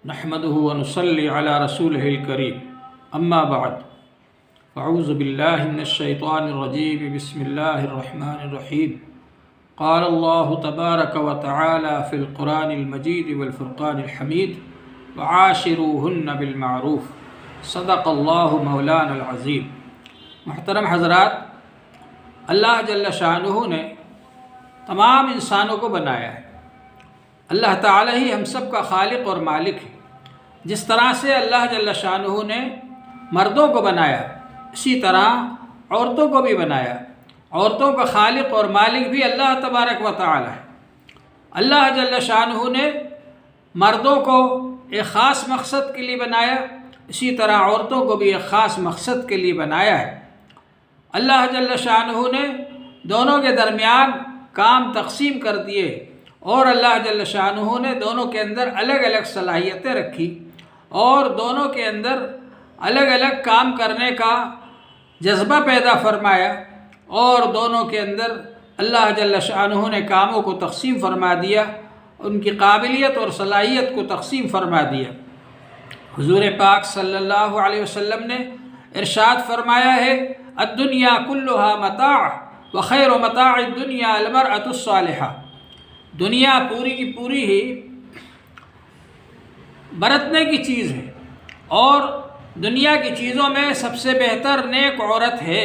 نحمده ونصلي على رسوله الكريم اما بعد اعوذ بالله من الشيطان الرجيم بسم الله الرحمن الرحيم قال الله تبارك وتعالى في القرآن المجيد والفرقان الحميد وعاشروهن بالمعروف صدق اللہ مولانا العظیم۔ محترم حضرات، اللہ جل شانہ نے تمام انسانوں کو بنایا ہے۔ اللہ تعالی ہی ہم سب کا خالق اور مالک ہے۔ جس طرح سے اللہ جل شانہ نے مردوں کو بنایا، اسی طرح عورتوں کو بھی بنایا۔ عورتوں کا خالق اور مالک بھی اللہ تبارک و تعالی ہے۔ اللہ جل شانہ نے مردوں کو ایک خاص مقصد کے لیے بنایا، اسی طرح عورتوں کو بھی ایک خاص مقصد کے لیے بنایا ہے۔ اللہ جل شانہ نے دونوں کے درمیان کام تقسیم کر دیے، اور اللہ جل شانہ نے دونوں کے اندر الگ الگ صلاحیتیں رکھی، اور دونوں کے اندر الگ الگ کام کرنے کا جذبہ پیدا فرمایا، اور دونوں کے اندر اللہ جل شانہ نے کاموں کو تقسیم فرما دیا، ان کی قابلیت اور صلاحیت کو تقسیم فرما دیا۔ حضور پاک صلی اللہ علیہ وسلم نے ارشاد فرمایا ہے، الدنیا کلھا متاع وخیر متاع الدنیا المرأۃ الصالحہ۔ دنیا پوری کی پوری ہی برتنے کی چیز ہے، اور دنیا کی چیزوں میں سب سے بہتر نیک عورت ہے۔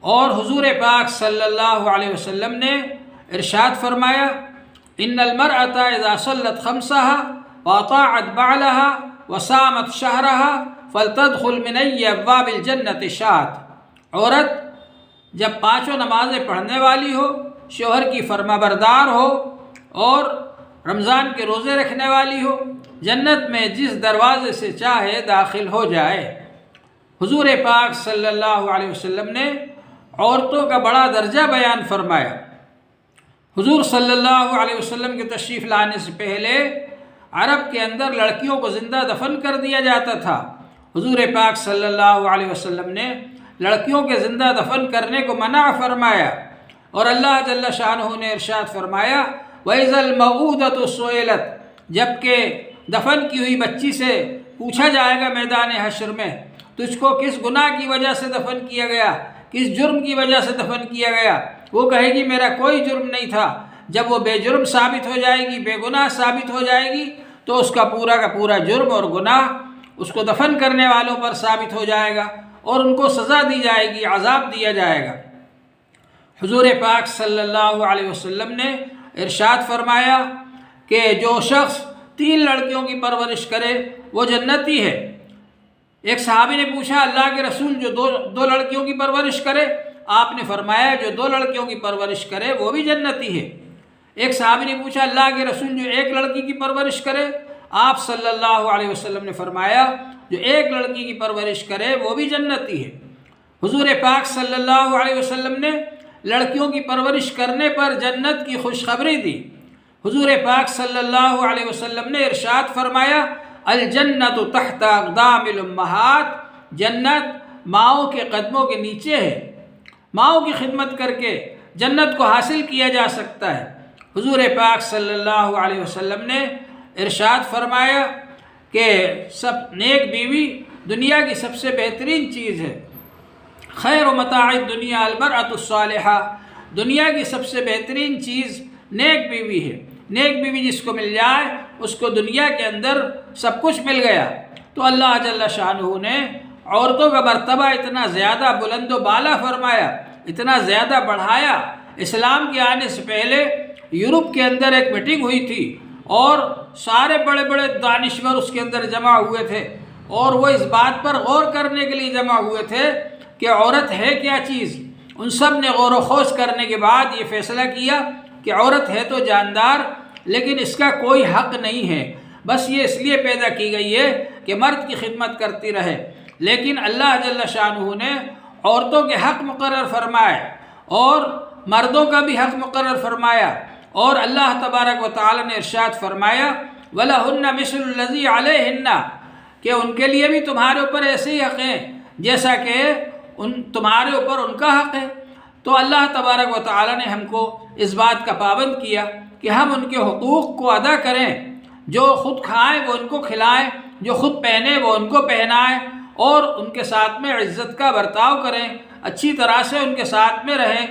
اور حضور پاک صلی اللہ علیہ وسلم نے ارشاد فرمایا، ان المرأۃ اذا صلت خمسها واطاعت بعلها وصامت شهرها فلتدخل من ای ابواب الجنۃ شاءت۔ عورت جب پانچوں نمازیں پڑھنے والی ہو، شوہر کی فرما بردار ہو، اور رمضان کے روزے رکھنے والی ہو، جنت میں جس دروازے سے چاہے داخل ہو جائے۔ حضور پاک صلی اللہ علیہ وسلم نے عورتوں کا بڑا درجہ بیان فرمایا۔ حضور صلی اللہ علیہ وسلم کے تشریف لانے سے پہلے عرب کے اندر لڑکیوں کو زندہ دفن کر دیا جاتا تھا۔ حضور پاک صلی اللہ علیہ وسلم نے لڑکیوں کے زندہ دفن کرنے کو منع فرمایا، اور اللہ جل شانہ نے ارشاد فرمایا، وَإِذَا الْمَوْءُودَةُ سُئِلَتْ، جبکہ دفن کی ہوئی بچی سے پوچھا جائے گا میدان حشر میں، تجھ کو کس گناہ کی وجہ سے دفن کیا گیا، کس جرم کی وجہ سے دفن کیا گیا؟ وہ کہے گی میرا کوئی جرم نہیں تھا۔ جب وہ بے جرم ثابت ہو جائے گی، بے گناہ ثابت ہو جائے گی، تو اس کا پورا جرم اور گناہ اس کو دفن کرنے والوں پر ثابت ہو جائے گا، اور ان کو سزا دی جائے گی، عذاب دیا جائے گا۔ حضور پاک صلی اللہ علیہ وسلم نے ارشاد فرمایا کہ جو شخص 3 لڑکیوں کی پرورش کرے وہ جنتی ہے۔ ایک صحابی نے پوچھا، اللہ کے رسول جو دو لڑکیوں کی پرورش کرے؟ آپ نے فرمایا، جو 2 لڑکیوں کی پرورش کرے وہ بھی جنتی ہے۔ ایک صحابی نے پوچھا، اللہ کے رسول جو 1 لڑکی کی پرورش کرے؟ آپ صلی اللہ علیہ وسلم نے فرمایا، جو 1 لڑکی کی پرورش کرے وہ بھی جنتی ہے۔ حضور پاک صلی اللہ علیہ وسلم نے لڑکیوں کی پرورش کرنے پر جنت کی خوشخبری دی۔ حضور پاک صلی اللہ علیہ وسلم نے ارشاد فرمایا، الجنت تحت اقدام الامہات، جنت ماؤں کے قدموں کے نیچے ہے۔ ماؤں کی خدمت کر کے جنت کو حاصل کیا جا سکتا ہے۔ حضور پاک صلی اللہ علیہ وسلم نے ارشاد فرمایا کہ سب نیک بیوی دنیا کی سب سے بہترین چیز ہے۔ خیر متاع الدنیا المرأۃ الصالحہ، دنیا کی سب سے بہترین چیز نیک بیوی ہے۔ نیک بیوی جس کو مل جائے اس کو دنیا کے اندر سب کچھ مل گیا۔ تو اللہ جل شانہ نے عورتوں کا مرتبہ اتنا زیادہ بلند و بالا فرمایا، اتنا زیادہ بڑھایا۔ اسلام کے آنے سے پہلے یورپ کے اندر ایک میٹنگ ہوئی تھی، اور سارے بڑے بڑے دانشور اس کے اندر جمع ہوئے تھے، اور وہ اس بات پر غور کرنے کے لیے جمع ہوئے تھے کہ عورت ہے کیا چیز۔ ان سب نے غور و خوض کرنے کے بعد یہ فیصلہ کیا کہ عورت ہے تو جاندار، لیکن اس کا کوئی حق نہیں ہے، بس یہ اس لیے پیدا کی گئی ہے کہ مرد کی خدمت کرتی رہے۔ لیکن اللہ جل شانہ نے عورتوں کے حق مقرر فرمائے، اور مردوں کا بھی حق مقرر فرمایا، اور اللہ تبارک و تعالی نے ارشاد فرمایا، وَلَهُنَّ مِثْلُ الَّذِي عَلَيْهِنَّ، کہ ان کے لیے بھی تمہارے اوپر ایسے ہی حق ہیں جیسا کہ تمہارے اوپر ان کا حق ہے۔ تو اللہ تبارک و تعالی نے ہم کو اس بات کا پابند کیا کہ ہم ان کے حقوق کو ادا کریں، جو خود کھائیں وہ ان کو کھلائیں، جو خود پہنے وہ ان کو پہنائیں، اور ان کے ساتھ میں عزت کا برتاؤ کریں، اچھی طرح سے ان کے ساتھ میں رہیں۔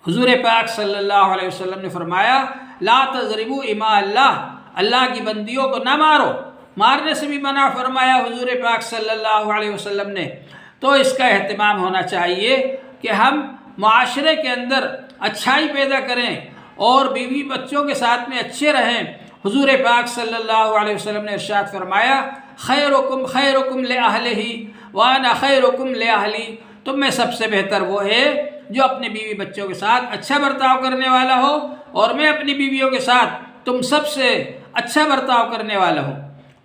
حضور پاک صلی اللہ علیہ وسلم نے فرمایا لا تضربوا اماء اللہ، اللہ کی بندیوں کو نہ مارو، مارنے سے بھی منع فرمایا حضور پاک صلی اللہ علیہ وسلم نے۔ تو اس کا اہتمام ہونا چاہیے کہ ہم معاشرے کے اندر اچھائی پیدا کریں اور بیوی بچوں کے ساتھ میں اچھے رہیں۔ حضور پاک صلی اللہ علیہ وسلم نے ارشاد فرمایا خیرکم خیرکم لأہلہ وانا خیرکم لأہلی، تم میں سب سے بہتر وہ ہے جو اپنے بیوی بچوں کے ساتھ اچھا برتاؤ کرنے والا ہو، اور میں اپنی بیویوں کے ساتھ تم سب سے اچھا برتاؤ کرنے والا ہوں۔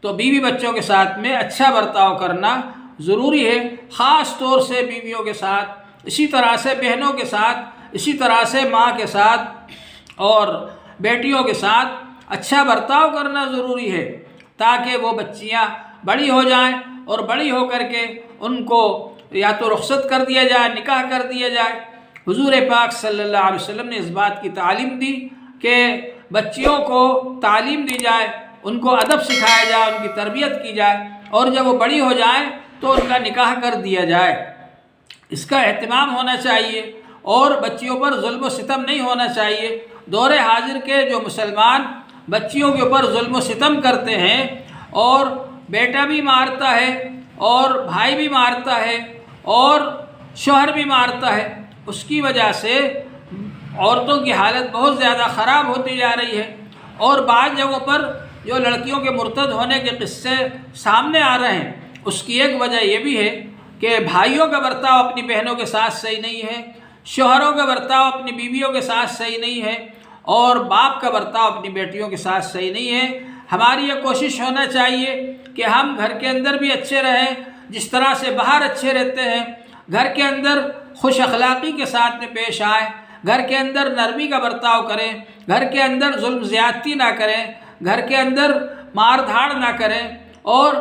تو بیوی بچوں کے ساتھ میں اچھا برتاؤ کرنا ضروری ہے، خاص طور سے بیویوں کے ساتھ، اسی طرح سے بہنوں کے ساتھ، اسی طرح سے ماں کے ساتھ اور بیٹیوں کے ساتھ اچھا برتاؤ کرنا ضروری ہے، تاکہ وہ بچیاں بڑی ہو جائیں اور بڑی ہو کر کے ان کو یا تو رخصت کر دیا جائے، نکاح کر دیا جائے۔ حضور پاک صلی اللہ علیہ وسلم نے اس بات کی تعلیم دی کہ بچیوں کو تعلیم دی جائے، ان کو ادب سکھایا جائے، ان کی تربیت کی جائے، اور جب وہ بڑی ہو جائیں تو ان کا نکاح کر دیا جائے۔ اس کا اہتمام ہونا چاہیے، اور بچیوں پر ظلم و ستم نہیں ہونا چاہیے۔ دور حاضر کے جو مسلمان بچیوں کے اوپر ظلم و ستم کرتے ہیں، اور بیٹا بھی مارتا ہے اور بھائی بھی مارتا ہے اور شوہر بھی مارتا ہے، اس کی وجہ سے عورتوں کی حالت بہت زیادہ خراب ہوتی جا رہی ہے۔ اور بعض جگہوں پر جو لڑکیوں کے مرتد ہونے کے قصے سامنے آ رہے ہیں، اس کی ایک وجہ یہ بھی ہے کہ بھائیوں کا برتاؤ اپنی بہنوں کے ساتھ صحیح نہیں ہے، شوہروں کا برتاؤ اپنی بیویوں کے ساتھ صحیح نہیں ہے، اور باپ کا برتاؤ اپنی بیٹیوں کے ساتھ صحیح نہیں ہے۔ ہماری یہ کوشش ہونا چاہیے کہ ہم گھر کے اندر بھی اچھے رہیں، جس طرح سے باہر اچھے رہتے ہیں، گھر کے اندر خوش اخلاقی کے ساتھ میں پیش آئیں، گھر کے اندر نرمی کا برتاؤ کریں، گھر کے اندر ظلم زیادتی نہ کریں، گھر کے اندر مار دھاڑ نہ کریں، اور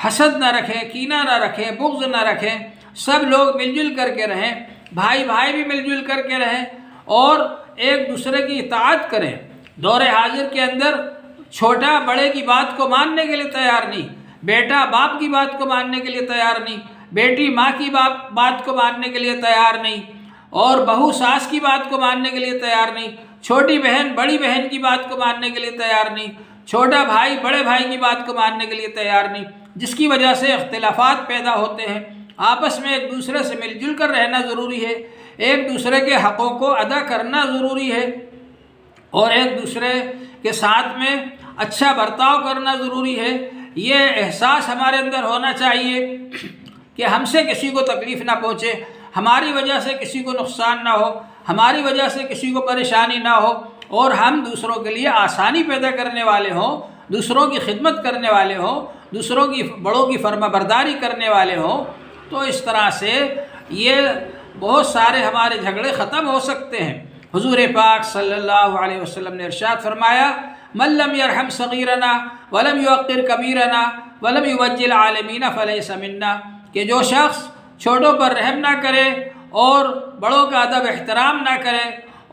حسد نہ رکھیں، کینہ نہ رکھیں، بغض نہ رکھیں، سب لوگ مل جل کر کے رہیں، بھائی بھائی بھی مل جل کر کے رہیں، اور ایک دوسرے کی اطاعت کریں۔ دور حاضر کے اندر چھوٹا بڑے کی بات کو ماننے کے لیے تیار نہیں، بیٹا باپ کی بات کو ماننے کے لیے تیار نہیں، بیٹی ماں کی بات کو ماننے کے لیے تیار نہیں، اور بہو ساس کی بات کو ماننے کے لیے تیار نہیں، چھوٹی بہن بڑی بہن کی بات کو ماننے کے لیے تیار نہیں، چھوٹا بھائی بڑے بھائی کی بات کو ماننے کے لیے تیار نہیں، جس کی وجہ سے اختلافات پیدا ہوتے ہیں۔ آپس میں ایک دوسرے سے مل جل کر رہنا ضروری ہے، ایک دوسرے کے حقوق کو ادا کرنا ضروری ہے، اور ایک دوسرے کے ساتھ میں اچھا برتاؤ کرنا ضروری ہے۔ یہ احساس ہمارے اندر ہونا چاہیے کہ ہم سے کسی کو تکلیف نہ پہنچے، ہماری وجہ سے کسی کو نقصان نہ ہو، ہماری وجہ سے کسی کو پریشانی نہ ہو، اور ہم دوسروں کے لیے آسانی پیدا کرنے والے ہوں، دوسروں کی خدمت کرنے والے ہوں، دوسروں کی بڑوں کی فرما برداری کرنے والے ہوں۔ تو اس طرح سے یہ بہت سارے ہمارے جھگڑے ختم ہو سکتے ہیں۔ حضور پاک صلی اللہ علیہ وسلم نے ارشاد فرمایا من لم يرحم صغیرنا ولم يوقر کبیرنا ولم يوجل العالمین فلیس منا، کہ جو شخص چھوٹوں پر رحم نہ کرے اور بڑوں کا ادب احترام نہ کرے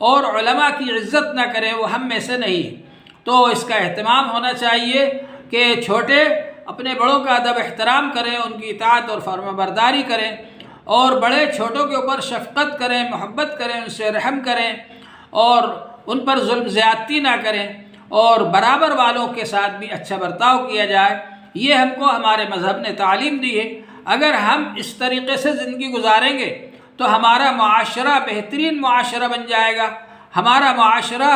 اور علماء کی عزت نہ کرے، وہ ہم میں سے نہیں۔ تو اس کا اہتمام ہونا چاہیے کہ چھوٹے اپنے بڑوں کا ادب احترام کریں، ان کی اطاعت اور فرما برداری کریں، اور بڑے چھوٹوں کے اوپر شفقت کریں، محبت کریں، ان سے رحم کریں، اور ان پر ظلم زیادتی نہ کریں، اور برابر والوں کے ساتھ بھی اچھا برتاؤ کیا جائے۔ یہ ہم کو ہمارے مذہب نے تعلیم دی ہے۔ اگر ہم اس طریقے سے زندگی گزاریں گے تو ہمارا معاشرہ بہترین معاشرہ بن جائے گا، ہمارا معاشرہ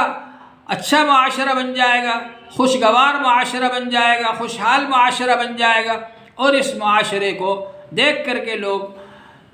اچھا معاشرہ بن جائے گا، خوشگوار معاشرہ بن جائے گا، خوشحال معاشرہ بن جائے گا، اور اس معاشرے کو دیکھ کر کے لوگ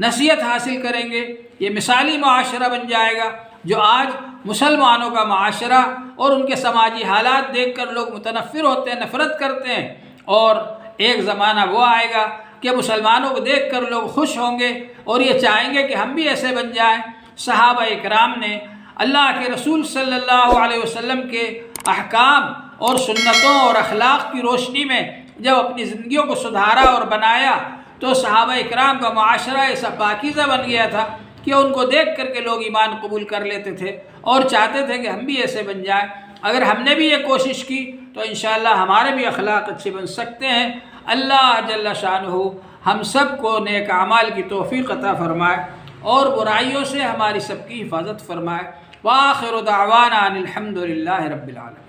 نصیحت حاصل کریں گے۔ یہ مثالی معاشرہ بن جائے گا۔ جو آج مسلمانوں کا معاشرہ اور ان کے سماجی حالات دیکھ کر لوگ متنفر ہوتے ہیں، نفرت کرتے ہیں، اور ایک زمانہ وہ آئے گا کہ مسلمانوں کو دیکھ کر لوگ خوش ہوں گے اور یہ چاہیں گے کہ ہم بھی ایسے بن جائیں۔ صحابہ اکرام نے اللہ کے رسول صلی اللہ علیہ وسلم کے احکام اور سنتوں اور اخلاق کی روشنی میں جب اپنی زندگیوں کو سدھارا اور بنایا، تو صحابہ اکرام کا معاشرہ ایسا پاکیزہ بن گیا تھا کہ ان کو دیکھ کر کے لوگ ایمان قبول کر لیتے تھے اور چاہتے تھے کہ ہم بھی ایسے بن جائیں۔ اگر ہم نے بھی یہ کوشش کی تو انشاءاللہ ہمارے بھی اخلاق اچھے بن سکتے ہیں۔ اللہ جل شانہ ہم سب کو نیک اعمال کی توفیق عطا فرمائے اور برائیوں سے ہماری سب کی حفاظت فرمائے۔ وآخر دعوانا ان الحمد للہ رب العالمین۔